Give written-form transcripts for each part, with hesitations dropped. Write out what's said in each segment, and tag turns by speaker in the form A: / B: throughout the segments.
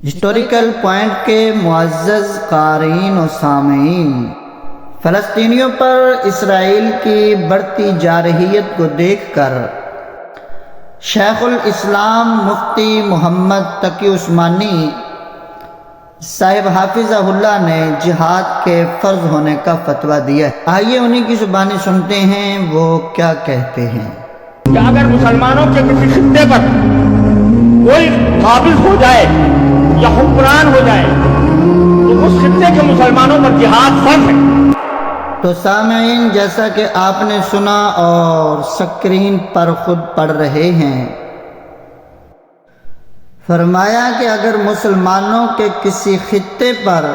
A: Historical point کے معزز قارئین و سامعین، فلسطینیوں پر اسرائیل کی بڑھتی جارحیت کو دیکھ کر شیخ الاسلام مفتی محمد تقی عثمانی صاحب حافظہ اللہ نے جہاد کے فرض ہونے کا فتویٰ دیا ہے۔ آئیے انہی کی زبانی سنتے ہیں وہ کیا کہتے ہیں
B: کہ اگر مسلمانوں کے کسی خطے پر کوئی قابض ہو جائے یا حکمران ہو جائے تو اس خطے کے مسلمانوں پر جہاد فرض ہے۔
A: تو سامعین، جیسا کہ آپ نے سنا اور سکرین پر خود پڑھ رہے ہیں، فرمایا کہ اگر مسلمانوں کے کسی خطے پر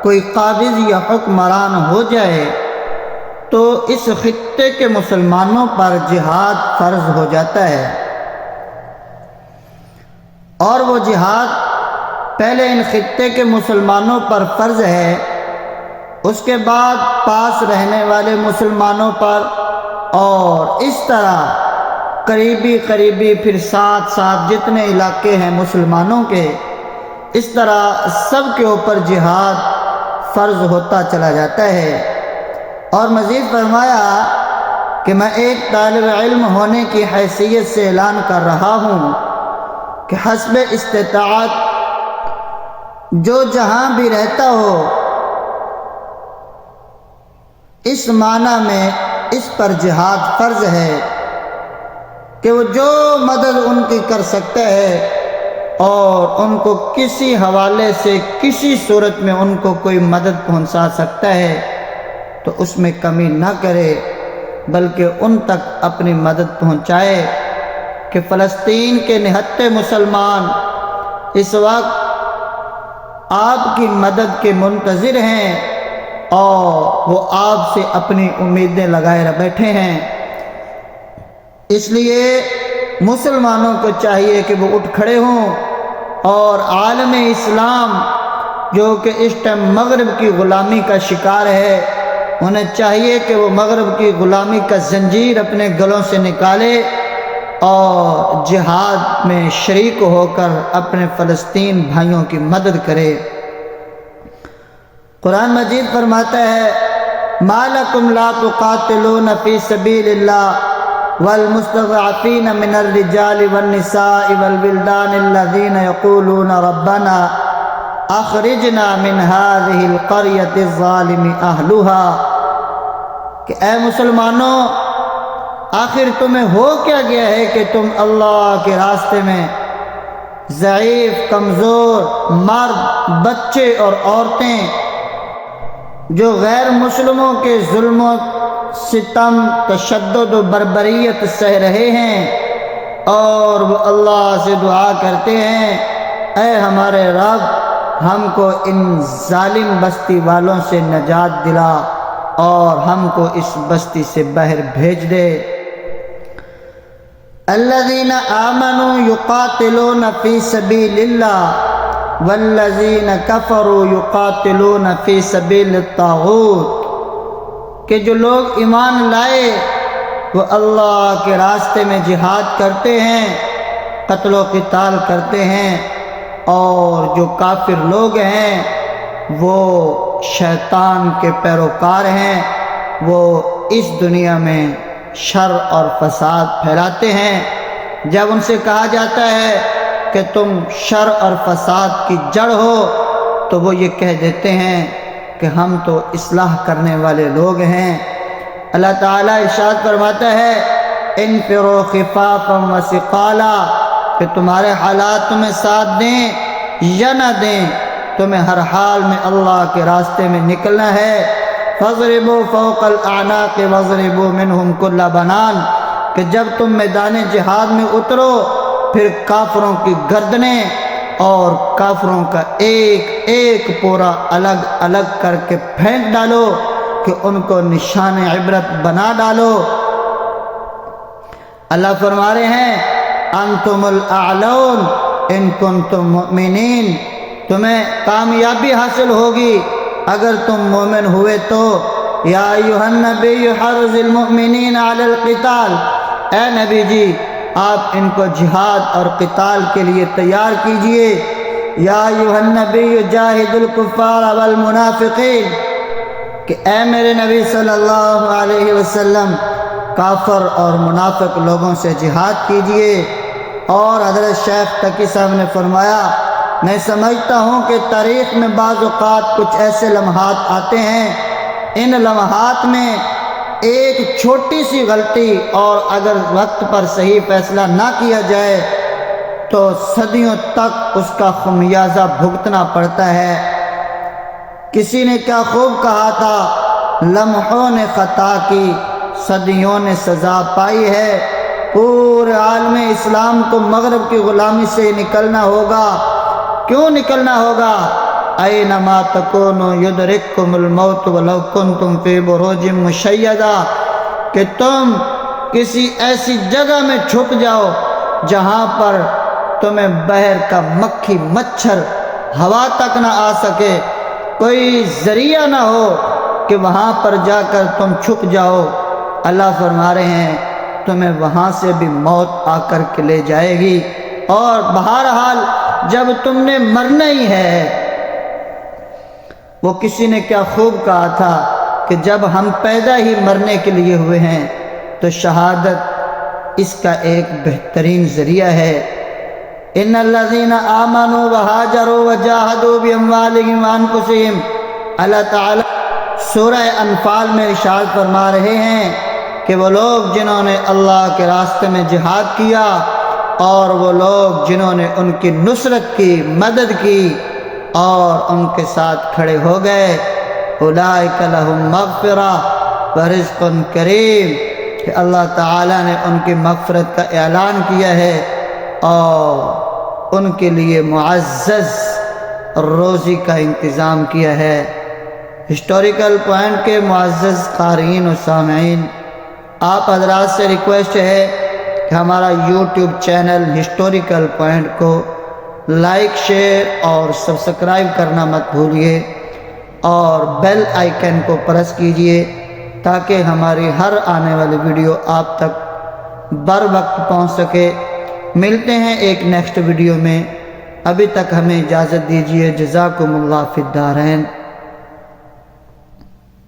A: کوئی قابض یا حکمران ہو جائے تو اس خطے کے مسلمانوں پر جہاد فرض ہو جاتا ہے، اور وہ جہاد پہلے ان خطے کے مسلمانوں پر فرض ہے، اس کے بعد پاس رہنے والے مسلمانوں پر، اور اس طرح قریبی پھر ساتھ جتنے علاقے ہیں مسلمانوں کے، اس طرح سب کے اوپر جہاد فرض ہوتا چلا جاتا ہے۔ اور مزید فرمایا کہ میں ایک طالب علم ہونے کی حیثیت سے اعلان کر رہا ہوں کہ حسب استطاعت جو جہاں بھی رہتا ہو، اس معنی میں اس پر جہاد فرض ہے کہ وہ جو مدد ان کی کر سکتا ہے اور ان کو کسی حوالے سے کسی صورت میں ان کو کوئی مدد پہنچا سکتا ہے تو اس میں کمی نہ کرے، بلکہ ان تک اپنی مدد پہنچائے کہ فلسطین کے نہتے مسلمان اس وقت آپ کی مدد کے منتظر ہیں اور وہ آپ سے اپنی امیدیں لگائے بیٹھے ہیں۔ اس لیے مسلمانوں کو چاہیے کہ وہ اٹھ کھڑے ہوں اور عالم اسلام جو کہ اس ٹائم مغرب کی غلامی کا شکار ہے، انہیں چاہیے کہ وہ مغرب کی غلامی کا زنجیر اپنے گلوں سے نکالے اور جہاد میں شریک ہو کر اپنے فلسطین بھائیوں کی مدد کرے۔ قرآن مجید فرماتا ہے مَا لَكُمْ لَا تُقَاتِلُونَ فِي سَبِيلِ اللَّهِ وَالْمُسْتَضْعَفِينَ مِنَ الرِّجَالِ وَالنِّسَاءِ وَالْوِلْدَانِ الَّذِينَ يَقُولُونَ رَبَّنَا أَخْرِجْنَا مِنْ هَذِهِ الْقَرْيَةِ الظَّالِمِ أَهْلُهَا کہ اے مسلمانوں، آخر تمہیں ہو کیا گیا ہے کہ تم اللہ کے راستے میں ضعیف، کمزور مرد، بچے اور عورتیں جو غیر مسلموں کے ظلم و ستم، تشدد و بربریت سہ رہے ہیں، اور وہ اللہ سے دعا کرتے ہیں اے ہمارے رب، ہم کو ان ظالم بستی والوں سے نجات دلا اور ہم کو اس بستی سے باہر بھیج دے۔ الذین آمنوا یقاتلون فی سبیل اللہ والذین کفروا یقاتلون فی سبیل الطاغوت کہ جو لوگ ایمان لائے وہ اللہ کے راستے میں جہاد کرتے ہیں، قتل و قتال کرتے ہیں، اور جو کافر لوگ ہیں وہ شیطان کے پیروکار ہیں، وہ اس دنیا میں شر اور فساد پھیلاتے ہیں۔ جب ان سے کہا جاتا ہے کہ تم شر اور فساد کی جڑ ہو تو وہ یہ کہہ دیتے ہیں کہ ہم تو اصلاح کرنے والے لوگ ہیں۔ اللہ تعالیٰ ارشاد فرماتا ہے انفروا خفافا وثقالا کہ تمہارے حالات تمہیں ساتھ دیں یا نہ دیں، تمہیں ہر حال میں اللہ کے راستے میں نکلنا ہے۔ فَاضْرِبُوا فَوْقَ الْأَعْنَاقِ وَاضْرِبُوا مِنْهُمْ كُلَّ بَنَانٍ کہ جب تم میدان جہاد میں اترو پھر کافروں کی گردنیں اور کافروں کا ایک ایک پورا الگ الگ کر کے پھینک ڈالو کہ ان کو نشان عبرت بنا ڈالو۔ اللہ فرما رہے ہیں انتم الاعلون ان کنتم مؤمنین، تمہیں کامیابی حاصل ہوگی اگر تم مومن ہوئے تو۔ یا ایھا النبی حرض المؤمنین علی القتال، اے نبی جی آپ ان کو جہاد اور قتال کے لیے تیار کیجئے۔ یا ایھا النبی جاہد الکفار والمنافقین، کہ اے میرے نبی صلی اللہ علیہ وسلم کافر اور منافق لوگوں سے جہاد کیجئے۔ اور حضرت شیخ تقی صاحب نے فرمایا میں سمجھتا ہوں کہ تاریخ میں بعض اوقات کچھ ایسے لمحات آتے ہیں، ان لمحات میں ایک چھوٹی سی غلطی اور اگر وقت پر صحیح فیصلہ نہ کیا جائے تو صدیوں تک اس کا خمیازہ بھگتنا پڑتا ہے۔ کسی نے کیا خوب کہا تھا، لمحوں نے خطا کی صدیوں نے سزا پائی ہے۔ پورے عالم اسلام کو مغرب کی غلامی سے نکلنا ہوگا۔ کیوں نکلنا ہوگا؟ اینما تکونوا یدرککم الموت ولو کنتم فی بروج مشیدہ، کہ تم کسی ایسی جگہ میں چھپ جاؤ جہاں پر تمہیں بحر کا مکھی مچھر ہوا تک نہ آ سکے، کوئی ذریعہ نہ ہو کہ وہاں پر جا کر تم چھپ جاؤ۔ اللہ فرما رہے ہیں تمہیں وہاں سے بھی موت آ کر کے لے جائے گی، اور بہرحال جب تم نے مرنا ہی ہے۔ وہ کسی نے کیا خوب کہا تھا کہ جب ہم پیدا ہی مرنے کے لیے ہوئے ہیں تو شہادت اس کا ایک بہترین ذریعہ ہے۔ ان الذین آمنوا وہاجروا وجاہدوا باموالہم وانفسہم، اللہ تعالی سورہ انفال میں ارشاد فرما رہے ہیں کہ وہ لوگ جنہوں نے اللہ کے راستے میں جہاد کیا اور وہ لوگ جنہوں نے ان کی نصرت کی، مدد کی اور ان کے ساتھ کھڑے ہو گئے، اولئک لہم مغفرہ ورزق کریم، کہ اللہ تعالیٰ نے ان کی مغفرت کا اعلان کیا ہے اور ان کے لیے معزز روزی کا انتظام کیا ہے۔ ہسٹوریکل پوائنٹ کے معزز قارئین و سامعین، آپ حضرات سے ریکویسٹ ہے کہ ہمارا یوٹیوب چینل ہسٹوریکل پوائنٹ کو لائک، شیئر اور سبسکرائب کرنا مت بھولیے، اور بیل آئیکن کو پریس کیجئے تاکہ ہماری ہر آنے والی ویڈیو آپ تک بر وقت پہنچ سکے۔ ملتے ہیں ایک نیکسٹ ویڈیو میں، ابھی تک ہمیں اجازت دیجئے۔ جزاکم اللہ فی الدارین۔